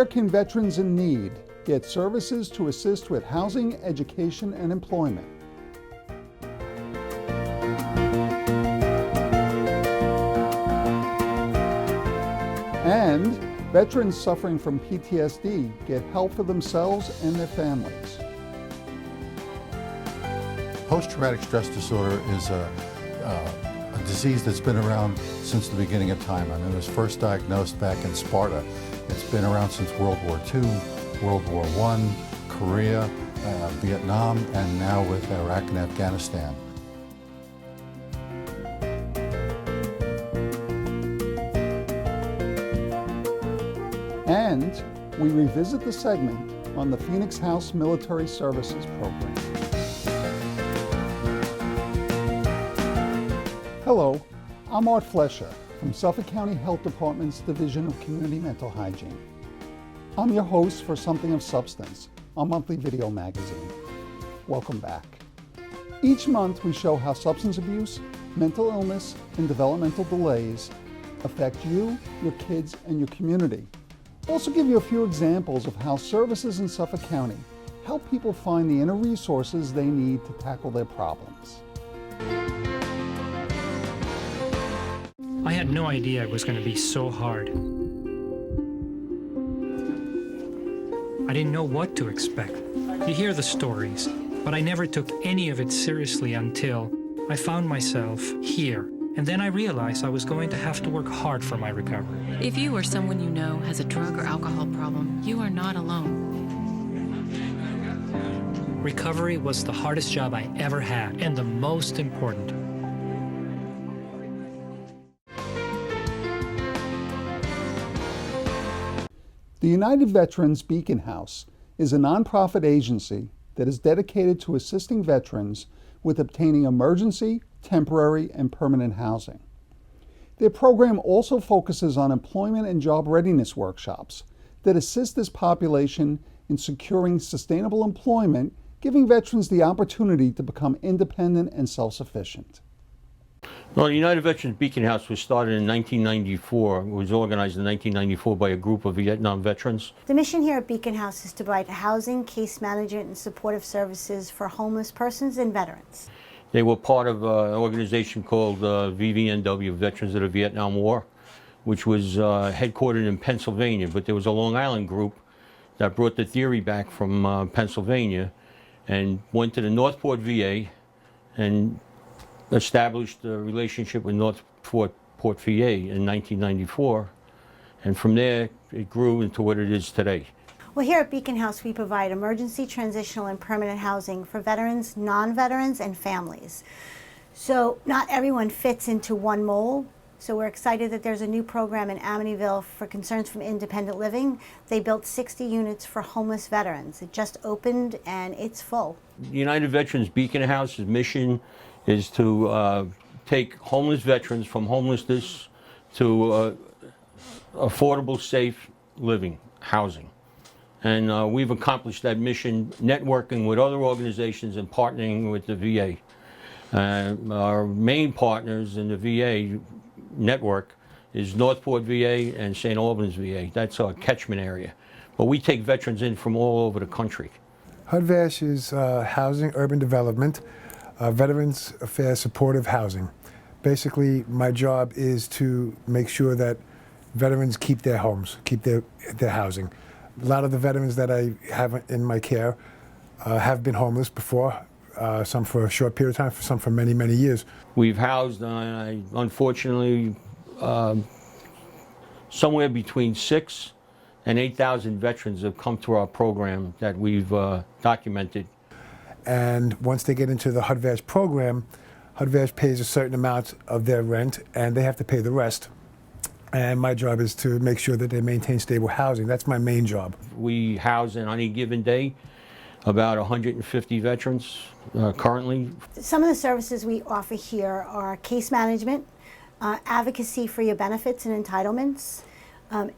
Where can veterans in need get services to assist with housing, education, and employment? And veterans suffering from PTSD get help for themselves and their families. Post-traumatic stress disorder is a disease that's been around since the beginning of time. I mean, it was first diagnosed back in Sparta. It's been around since World War II, World War I, Korea, Vietnam, and now with Iraq and Afghanistan. And we revisit the segment on the Phoenix House Military Services Program. Hello, I'm Art Flesher from Suffolk County Health Department's Division of Community Mental Hygiene. I'm your host for Something of Substance, our monthly video magazine. Welcome back. Each month we show how substance abuse, mental illness, and developmental delays affect you, your kids, and your community. We'll also give you a few examples of how services in Suffolk County help people find the inner resources they need to tackle their problems. I had no idea it was going to be so hard. I didn't know what to expect. You hear the stories, but I never took any of it seriously until I found myself here. And then I realized I was going to have to work hard for my recovery. If you or someone you know has a drug or alcohol problem, you are not alone. Recovery was the hardest job I ever had, and the most important. The United Veterans Beaconhouse is a nonprofit agency that is dedicated to assisting veterans with obtaining emergency, temporary, and permanent housing. Their program also focuses on employment and job readiness workshops that assist this population in securing sustainable employment, giving veterans the opportunity to become independent and self-sufficient. Well, the United Veterans Beaconhouse was started in 1994. It was organized in 1994 by a group of Vietnam veterans. The mission here at Beaconhouse is to provide housing, case management, and supportive services for homeless persons and veterans. They were part of an organization called VVNW, Veterans of the Vietnam War, which was headquartered in Pennsylvania, but there was a Long Island group that brought the theory back from Pennsylvania and went to the Northport VA and established a relationship with Northport VA in 1994, and from there it grew into what it is today. Well, here at Beaconhouse, we provide emergency, transitional, and permanent housing for veterans, non-veterans, and families. So not everyone fits into one mold. So we're excited that there's a new program in Amityville for Concerns from Independent Living. They built 60 units for homeless veterans. It just opened and it's full. United Veterans Beaconhouse's mission is to take homeless veterans from homelessness to affordable, safe living, housing. And we've accomplished that mission networking with other organizations and partnering with the VA. Our main partners in the VA network is Northport VA and St. Albans VA. That's our catchment area. But we take veterans in from all over the country. HUD-VASH is housing, urban development, Veterans Affairs supportive housing. Basically, my job is to make sure that veterans keep their homes, keep their housing. A lot of the veterans that I have in my care have been homeless before, some for a short period of time, some for many, many years. We've housed, unfortunately, somewhere between 6,000 and 8,000 veterans have come through our program that we've documented. And once they get into the HUD-VASH program, HUD-VASH pays a certain amount of their rent, and they have to pay the rest. And my job is to make sure that they maintain stable housing. That's my main job. We house, on any given day, about 150 veterans currently. Some of the services we offer here are case management, advocacy for your benefits and entitlements,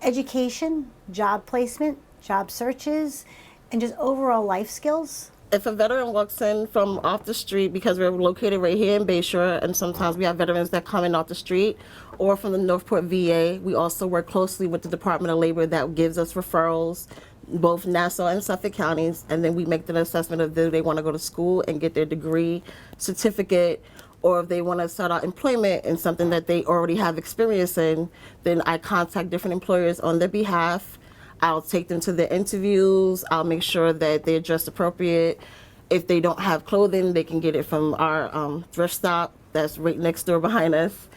education, job placement, job searches, and just overall life skills. If a veteran walks in from off the street, because we're located right here in Bayshore, and sometimes we have veterans that come in off the street, or from the Northport VA, we also work closely with the Department of Labor that gives us referrals, both Nassau and Suffolk counties, and then we make the assessment of do they want to go to school and get their degree, certificate, or if they want to start out employment in something that they already have experience in, then I contact different employers on their behalf. I'll take them to their interviews. I'll make sure that they're dressed appropriate. If they don't have clothing, they can get it from our thrift stop that's right next door behind us.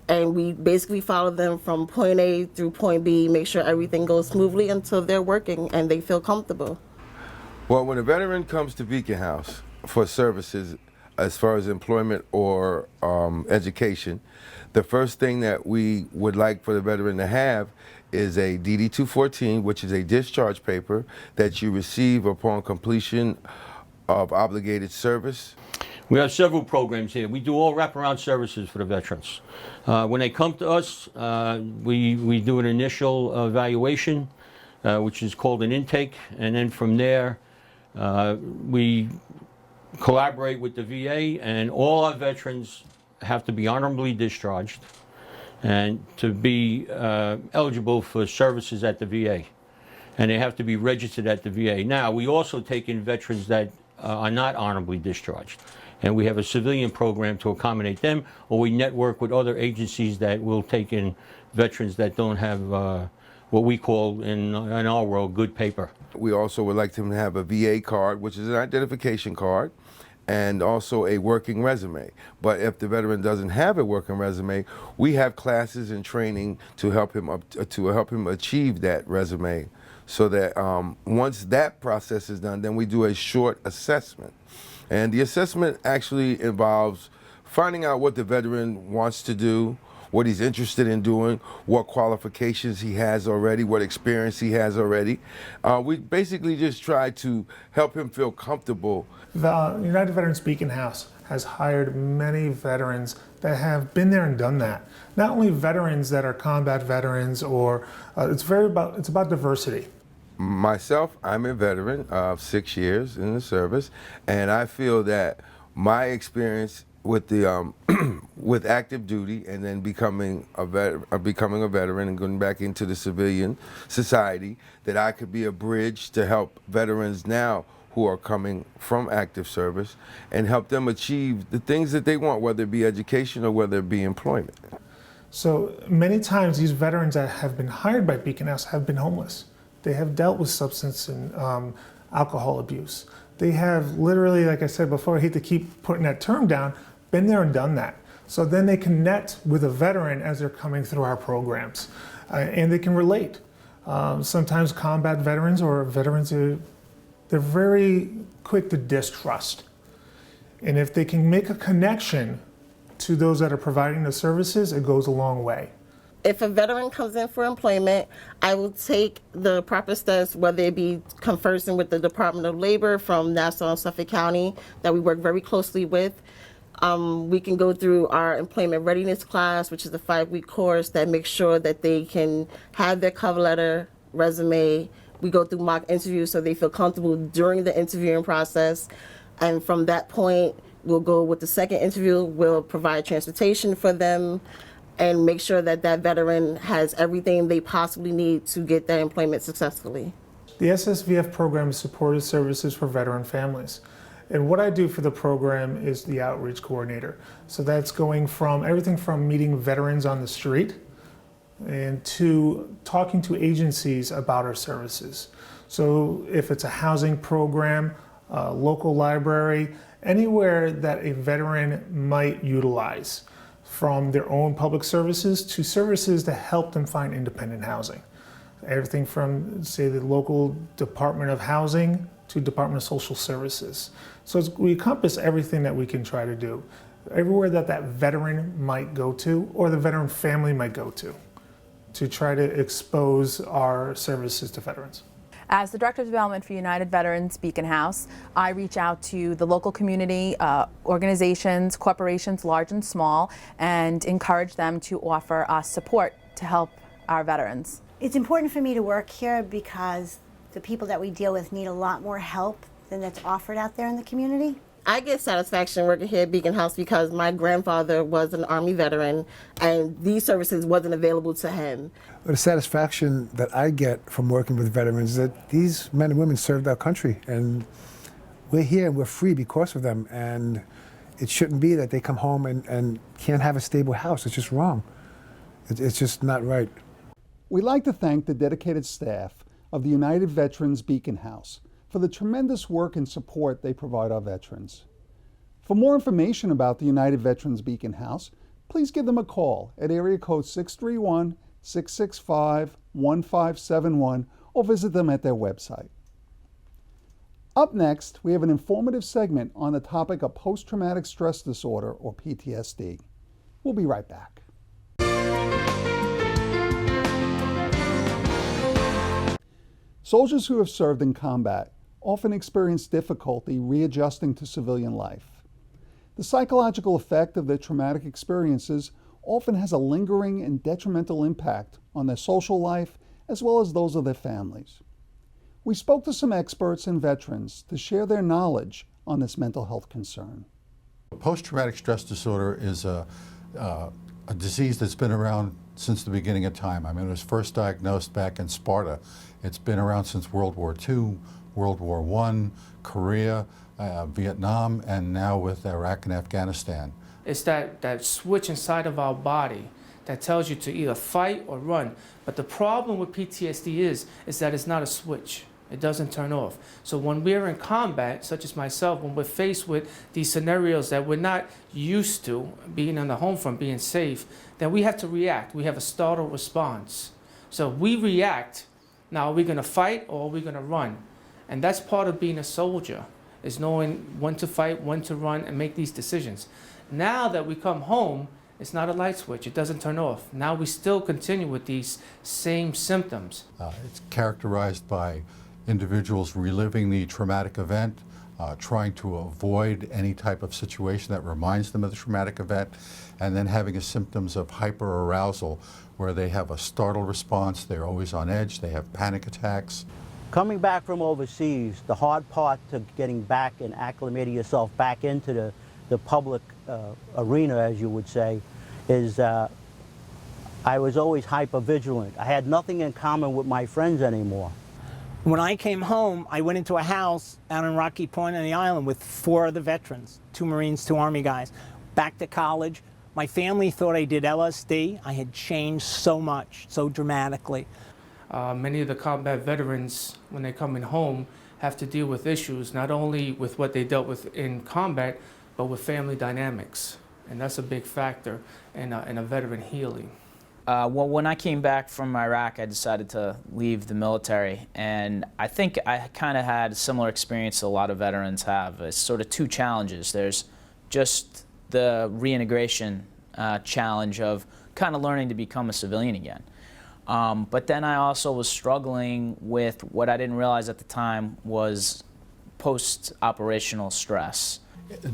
And we basically follow them from point A through point B, make sure everything goes smoothly until they're working and they feel comfortable. Well, when a veteran comes to Beaconhouse for services as far as employment or education, the first thing that we would like for the veteran to have is a DD-214, which is a discharge paper that you receive upon completion of obligated service. We have several programs here. We do all wraparound services for the veterans. When they come to us, we do an initial evaluation, which is called an intake, and then from there, we collaborate with the VA, and all our veterans have to be honorably discharged and to be eligible for services at the VA. And they have to be registered at the VA. Now, we also take in veterans that are not honorably discharged. And we have a civilian program to accommodate them, or we network with other agencies that will take in veterans that don't have what we call in our world good paper. We also would like them to have a VA card, which is an identification card, and also a working resume. But if the veteran doesn't have a working resume, we have classes and training to help him achieve that resume. So that once that process is done, then we do a short assessment. And the assessment actually involves finding out what the veteran wants to do, what he's interested in doing, what qualifications he has already, what experience he has already. We basically just try to help him feel comfortable. The United Veterans Beaconhouse has hired many veterans that have been there and done that. Not only veterans that are combat veterans, or it's about diversity. Myself, I'm a veteran of 6 years in the service, and I feel that my experience with the with active duty and then becoming a veteran and going back into the civilian society, that I could be a bridge to help veterans now who are coming from active service and help them achieve the things that they want, whether it be education or whether it be employment. So many times these veterans that have been hired by Beaconhouse have been homeless. They have dealt with substance and alcohol abuse. They have literally, like I said before, I hate to keep putting that term down, been there and done that. So then they connect with a veteran as they're coming through our programs, and they can relate. Sometimes combat veterans or veterans, they're very quick to distrust. And if they can make a connection to those that are providing the services, it goes a long way. If a veteran comes in for employment, I will take the proper steps, whether it be conversing with the Department of Labor from Nassau and Suffolk County that we work very closely with. We can go through our employment readiness class, which is a 5-week course that makes sure that they can have their cover letter, resume. We go through mock interviews so they feel comfortable during the interviewing process. And from that point, we'll go with the second interview. We'll provide transportation for them and make sure that that veteran has everything they possibly need to get that employment successfully. The SSVF program is supported services for veteran families. And what I do for the program is the outreach coordinator. So that's going from everything from meeting veterans on the street and to talking to agencies about our services. So if it's a housing program, a local library, anywhere that a veteran might utilize, from their own public services to services to help them find independent housing. Everything from, say, the local Department of Housing to Department of Social Services. So we encompass everything that we can try to do. Everywhere that veteran might go to, or the veteran family might go to try to expose our services to veterans. As the Director of Development for United Veterans Beaconhouse, I reach out to the local community, organizations, corporations, large and small, and encourage them to offer us support to help our veterans. It's important for me to work here because the people that we deal with need a lot more help than that's offered out there in the community? I get satisfaction working here at Beaconhouse because my grandfather was an Army veteran and these services wasn't available to him. The satisfaction that I get from working with veterans is that these men and women served our country, and we're here and we're free because of them, and it shouldn't be that they come home and can't have a stable house. It's just wrong. It's just not right. We'd like to thank the dedicated staff of the United Veterans Beaconhouse for the tremendous work and support they provide our veterans. For more information about the United Veterans Beaconhouse, please give them a call at area code 631-665-1571 or visit them at their website. Up next, we have an informative segment on the topic of post-traumatic stress disorder, or PTSD. We'll be right back. Soldiers who have served in combat often experience difficulty readjusting to civilian life. The psychological effect of their traumatic experiences often has a lingering and detrimental impact on their social life as well as those of their families. We spoke to some experts and veterans to share their knowledge on this mental health concern. Post-traumatic stress disorder is a disease that's been around since the beginning of time. I mean, it was first diagnosed back in Sparta. It's been around since World War II, World War I, Korea, Vietnam, and now with Iraq and Afghanistan. It's that switch inside of our body that tells you to either fight or run. But the problem with PTSD is that it's not a switch. It doesn't turn off. So when we're in combat, such as myself, when we're faced with these scenarios that we're not used to, being on the home front, being safe, then we have to react. We have a startle response. So we react. Now, are we going to fight or are we going to run? And that's part of being a soldier, is knowing when to fight, when to run, and make these decisions. Now that we come home, it's not a light switch. It doesn't turn off. Now we still continue with these same symptoms. It's characterized by individuals reliving the traumatic event, trying to avoid any type of situation that reminds them of the traumatic event, and then having symptoms of hyperarousal where they have a startle response, they're always on edge, they have panic attacks. Coming back from overseas, the hard part to getting back and acclimating yourself back into the public arena, as you would say, is I was always hyper-vigilant. I had nothing in common with my friends anymore. When I came home, I went into a house out in Rocky Point on the island with 4 other veterans, 2 Marines, 2 Army guys. Back to college. My family thought I did LSD. I had changed so much, so dramatically. Many of the combat veterans, when they come in home, have to deal with issues, not only with what they dealt with in combat, but with family dynamics. And that's a big factor in a veteran healing. Well, when I came back from Iraq, I decided to leave the military, and I think I kind of had a similar experience a lot of veterans have. It's sort of 2 challenges. There's just the reintegration challenge of kind of learning to become a civilian again. But then I also was struggling with what I didn't realize at the time was post-operational stress.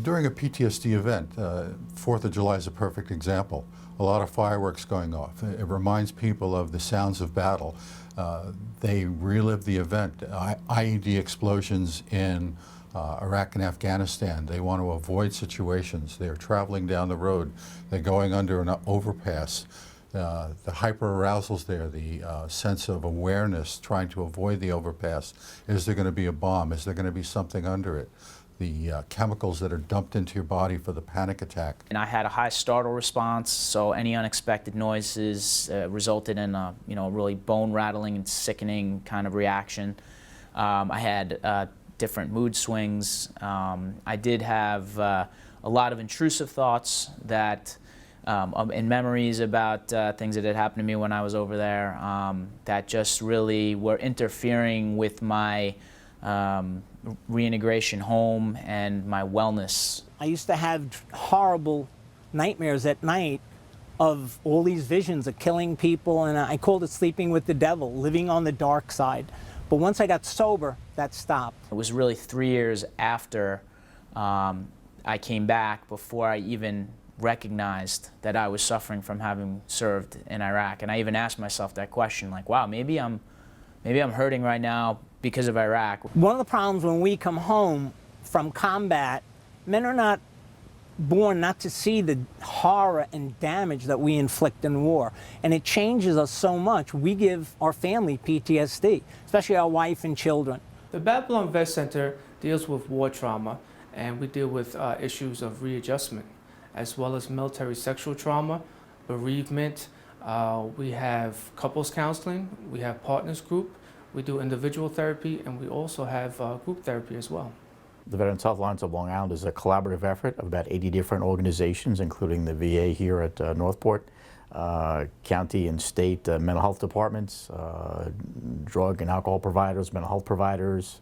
During a PTSD event, 4th of July is a perfect example. A lot of fireworks going off. It reminds people of the sounds of battle. They relive the event. IED explosions in Iraq and Afghanistan. They want to avoid situations. They're traveling down the road. They're going under an overpass. The hyperarousals there, the sense of awareness, trying to avoid the overpass. Is there going to be a bomb? Is there going to be something under it? The chemicals that are dumped into your body for the panic attack. And I had a high startle response, so any unexpected noises resulted in a really bone-rattling and sickening kind of reaction. I had different mood swings. I did have a lot of intrusive thoughts that, and memories about things that had happened to me when I was over there that just really were interfering with my reintegration home and my wellness. I used to have horrible nightmares at night of all these visions of killing people, and I called it sleeping with the devil, living on the dark side. But once I got sober, that stopped. It was really 3 years after I came back before I even recognized that I was suffering from having served in Iraq. And I even asked myself that question, like, wow, maybe I'm hurting right now because of Iraq. One of the problems when we come home from combat, men are not born not to see the horror and damage that we inflict in war. And it changes us so much. We give our family PTSD, especially our wife and children. The Babylon Vet Center deals with war trauma, and we deal with issues of readjustment, as well as military sexual trauma, bereavement. We have couples counseling, we have partners group, we do individual therapy, and we also have group therapy as well. The Veterans Health Alliance of Long Island is a collaborative effort of about 80 different organizations, including the VA here at Northport, county and state mental health departments, drug and alcohol providers, mental health providers,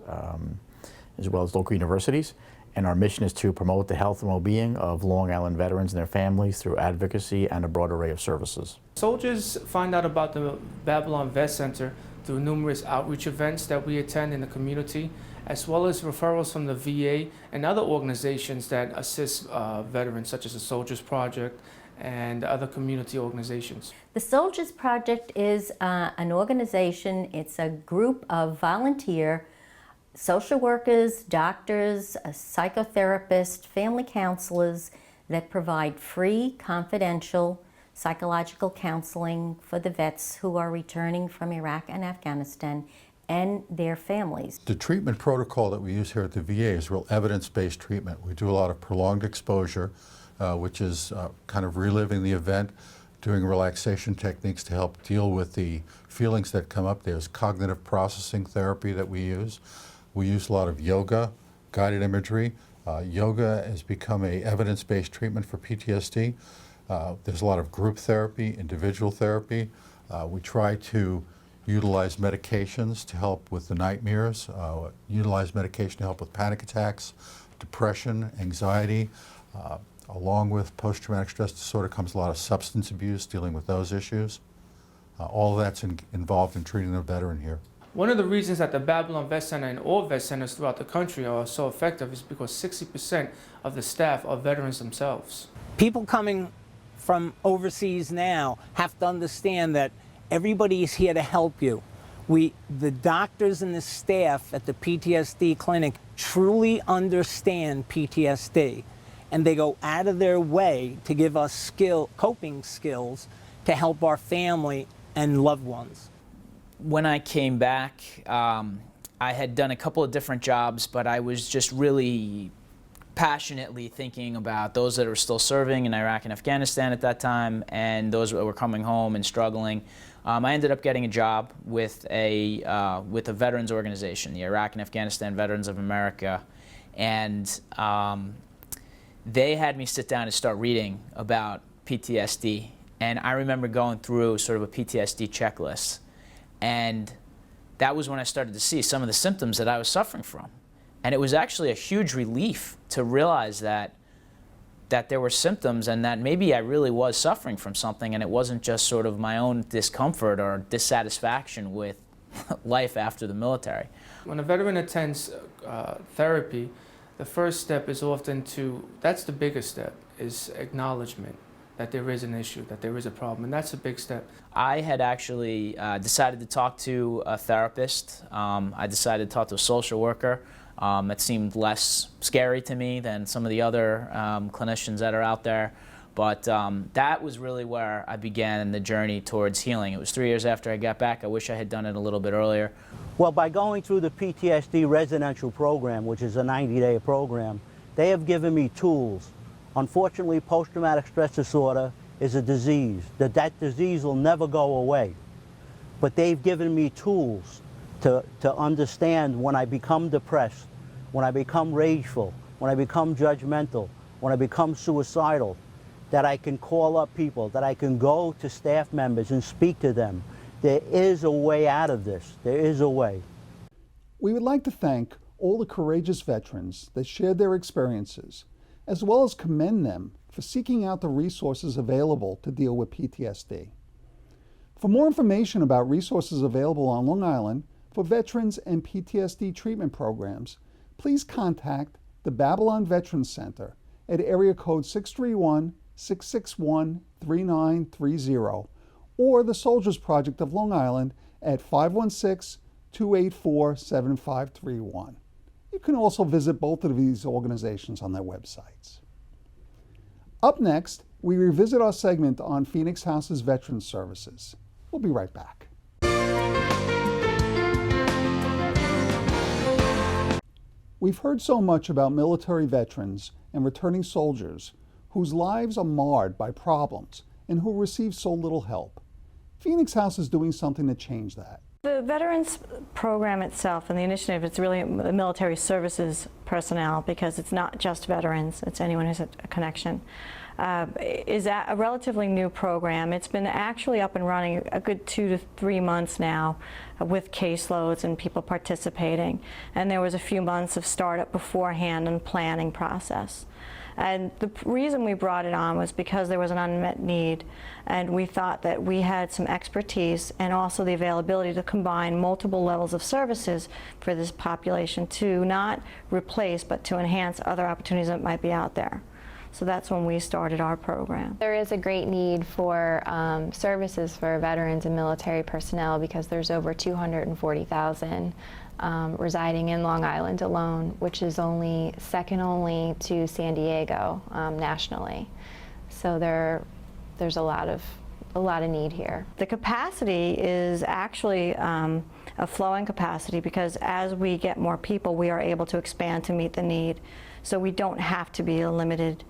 as well as local universities. And our mission is to promote the health and well-being of Long Island veterans and their families through advocacy and a broad array of services. Soldiers find out about the Babylon Vet Center through numerous outreach events that we attend in the community, as well as referrals from the VA and other organizations that assist veterans, such as the Soldiers Project and other community organizations. The Soldiers Project is an organization. It's a group of volunteer social workers, doctors, psychotherapists, family counselors that provide free, confidential psychological counseling for the vets who are returning from Iraq and Afghanistan and their families. The treatment protocol that we use here at the VA is real evidence-based treatment. We do a lot of prolonged exposure, which is kind of reliving the event, doing relaxation techniques to help deal with the feelings that come up. There's cognitive processing therapy that we use. We use a lot of yoga, guided imagery. Yoga has become an evidence-based treatment for PTSD. There's a lot of group therapy, individual therapy. We try to utilize medications to help with the nightmares, utilize medication to help with panic attacks, depression, anxiety. Along with post-traumatic stress disorder comes a lot of substance abuse, dealing with those issues. All of that's involved in treating a veteran here. One of the reasons that the Babylon Vet Center and all vet centers throughout the country are so effective is because 60% of the staff are veterans themselves. People coming from overseas now have to understand that everybody is here to help you. The doctors and the staff at the PTSD clinic truly understand PTSD, and they go out of their way to give us coping skills to help our family and loved ones. When I came back, I had done a couple of different jobs, but I was just really passionately thinking about those that were still serving in Iraq and Afghanistan at that time, and those that were coming home and struggling. I ended up getting a job with a veterans organization, the Iraq and Afghanistan Veterans of America, and they had me sit down and start reading about PTSD. And I remember going through sort of a PTSD checklist, and that was when I started to see some of the symptoms that I was suffering from. And it was actually a huge relief to realize that there were symptoms and that maybe I really was suffering from something, and it wasn't just sort of my own discomfort or dissatisfaction with life after the military. When a veteran attends therapy, the first step is often that's the biggest step, is acknowledgement that there is an issue, that there is a problem, and that's a big step. I had actually decided to talk to a therapist. I decided to talk to a social worker. It seemed less scary to me than some of the other clinicians that are out there. But that was really where I began the journey towards healing. It was 3 years after I got back. I wish I had done it a little bit earlier. Well, by going through the PTSD residential program, which is a 90-day program, they have given me tools. Unfortunately, post-traumatic stress disorder is a disease. That disease will never go away. But they've given me tools to understand when I become depressed, when I become rageful, when I become judgmental, when I become suicidal, that I can call up people, that I can go to staff members and speak to them. There is a way out of this. There is a way. We would like to thank all the courageous veterans that shared their experiences, as well as commend them for seeking out the resources available to deal with PTSD. For more information about resources available on Long Island for veterans and PTSD treatment programs, please contact the Babylon Veterans Center at area code 631-661-3930 or the Soldiers Project of Long Island at 284-7531. You can also visit both of these organizations on their websites. Up next, we revisit our segment on Phoenix House's Veterans Services. We'll be right back. We've heard so much about military veterans and returning soldiers whose lives are marred by problems and who receive so little help. Phoenix House is doing something to change that. The Veterans Program itself and the initiative, it's really the military services personnel, because it's not just veterans, it's anyone who's a connection, is a relatively new program. It's been actually up and running a good 2 to 3 months now with caseloads and people participating. And there was a few months of startup beforehand and planning process. And the reason we brought it on was because there was an unmet need, and we thought that we had some expertise and also the availability to combine multiple levels of services for this population to not replace but to enhance other opportunities that might be out there. So that's when we started our program. There is a great need for services for veterans and military personnel because there's over 240,000 residing in Long Island alone, which is second only to San Diego nationally. So there's a lot of need here. The capacity is actually a flowing capacity because as we get more people, we are able to expand to meet the need. So we don't have to be a limited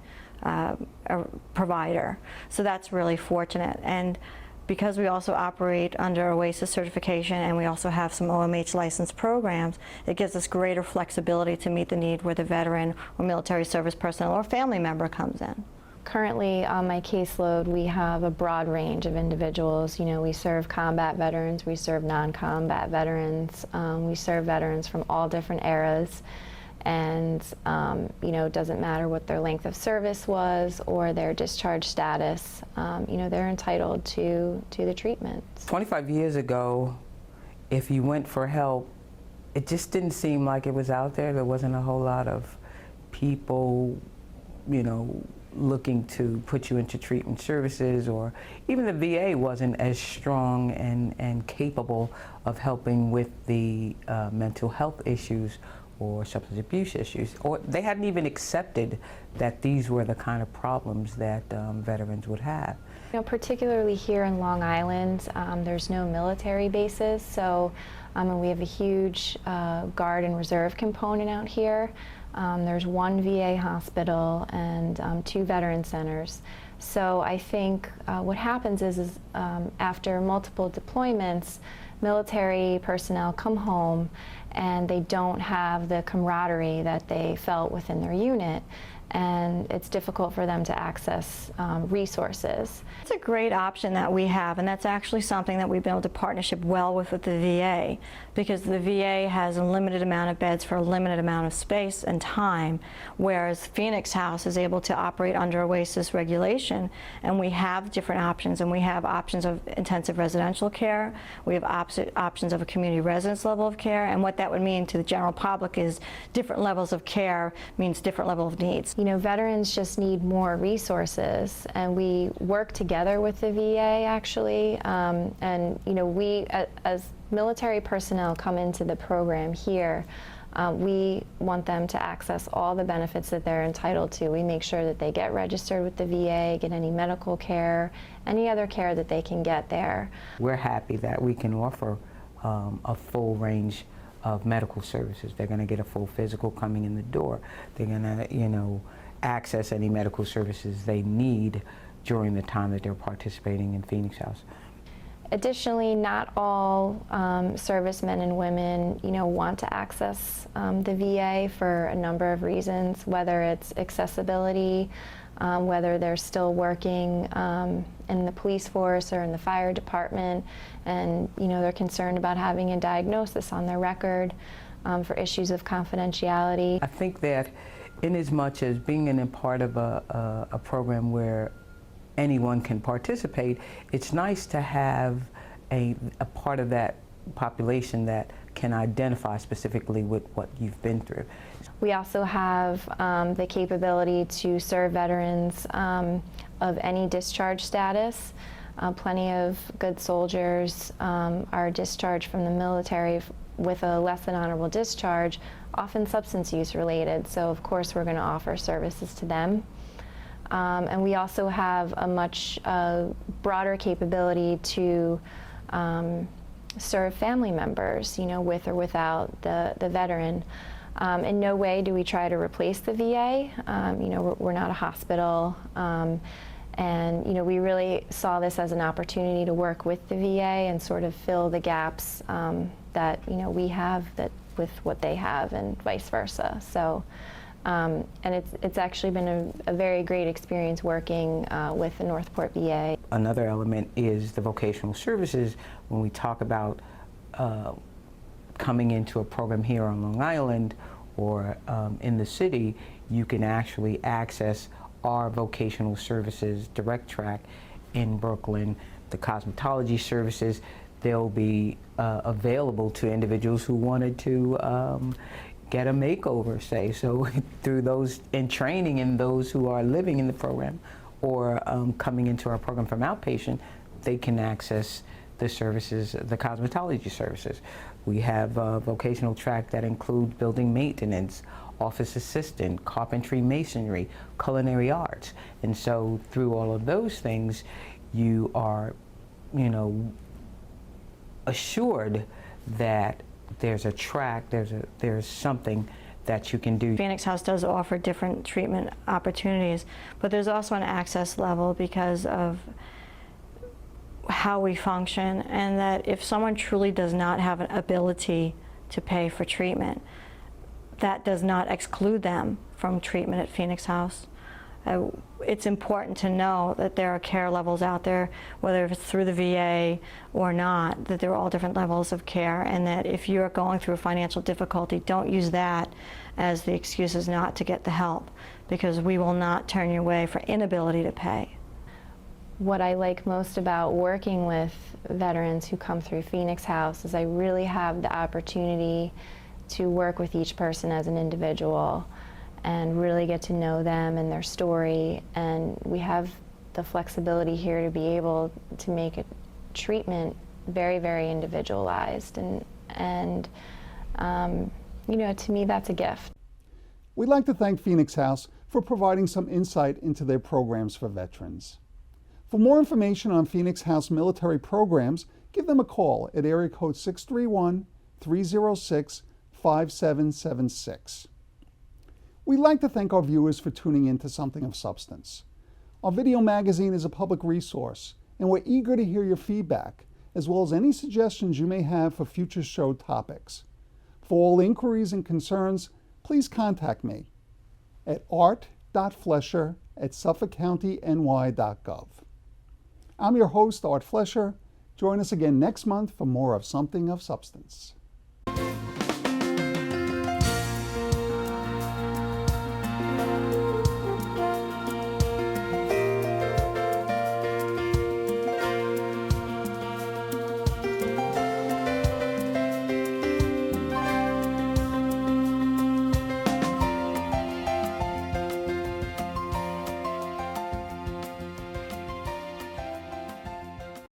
provider. So that's really fortunate. And because we also operate under OASIS certification and we also have some OMH licensed programs, it gives us greater flexibility to meet the need where the veteran or military service personnel or family member comes in. Currently on my caseload, we have a broad range of individuals. You know, we serve combat veterans, we serve non-combat veterans, we serve veterans from all different eras. And you know, it doesn't matter what their length of service was or their discharge status. You know, they're entitled to the treatment. 25 years ago, if you went for help, it just didn't seem like it was out there. There wasn't a whole lot of people, you know, looking to put you into treatment services, or even the VA wasn't as strong and capable of helping with the mental health issues or substance abuse issues, or they hadn't even accepted that these were the kind of problems that veterans would have. You know, particularly here in Long Island, there's no military bases, so and we have a huge Guard and Reserve component out here. There's one VA hospital and 2 veteran centers. So I think what happens is after multiple deployments, military personnel come home and they don't have the camaraderie that they felt within their unit, and it's difficult for them to access resources. It's a great option that we have, and that's actually something that we've been able to partnership well with the VA, because the VA has a limited amount of beds for a limited amount of space and time, whereas Phoenix House is able to operate under OASIS regulation, and we have different options, and we have options of intensive residential care, we have options of a community residence level of care, and what that would mean to the general public is different levels of care means different level of needs. You know, veterans just need more resources, and we work together with the VA actually, and you know, we as military personnel come into the program here, we want them to access all the benefits that they're entitled to. We make sure that they get registered with the VA, get any medical care, any other care that they can get there. We're happy that we can offer a full range of medical services. They're going to get a full physical coming in the door. They're going to, you know, access any medical services they need during the time that they're participating in Phoenix House. Additionally, not all servicemen and women, you know, want to access the VA for a number of reasons, whether it's accessibility, whether they're still working in the police force or in the fire department, and you know, they're concerned about having a diagnosis on their record for issues of confidentiality. I think that in as much as being a part of a program where anyone can participate, it's nice to have a part of that population that can identify specifically with what you've been through. We also have the capability to serve veterans of any discharge status. Plenty of good soldiers are discharged from the military with a less than honorable discharge, often substance use related. So of course we're going to offer services to them. And we also have a much broader capability to serve family members, you know, with or without the veteran. In no way do we try to replace the VA. You know, we're not a hospital. And, you know, we really saw this as an opportunity to work with the VA and sort of fill the gaps that, you know, we have that with what they have and vice versa. So, and it's actually been a very great experience working with the Northport VA. Another element is the vocational services. When we talk about coming into a program here on Long Island or in the city, you can actually access our vocational services direct track in Brooklyn. The cosmetology services, they'll be available to individuals who wanted to get a makeover, say. So through those in training and those who are living in the program or coming into our program from outpatient, they can access the services, the cosmetology services. We have a vocational track that includes building maintenance, office assistant, carpentry, masonry, culinary arts. And so through all of those things, you are, you know, assured that there's a track, there's something that you can do. Phoenix House does offer different treatment opportunities, but there's also an access level because of how we function, and that if someone truly does not have an ability to pay for treatment, that does not exclude them from treatment at Phoenix House. It's important to know that there are care levels out there, whether it's through the VA or not, that there are all different levels of care, and that if you're going through a financial difficulty, don't use that as the excuses not to get the help, because we will not turn you away for inability to pay. What I like most about working with veterans who come through Phoenix House is I really have the opportunity to work with each person as an individual and really get to know them and their story, and we have the flexibility here to be able to make a treatment very, very individualized, and you know, to me that's a gift. We'd like to thank Phoenix House for providing some insight into their programs for veterans. For more information on Phoenix House military programs, give them a call at area code 631-306-5776. We'd like to thank our viewers for tuning in to Something of Substance. Our video magazine is a public resource, and we're eager to hear your feedback, as well as any suggestions you may have for future show topics. For all inquiries and concerns, please contact me at art.flesher@suffolkcountiny.gov. I'm your host, Art Flesher. Join us again next month for more of Something of Substance.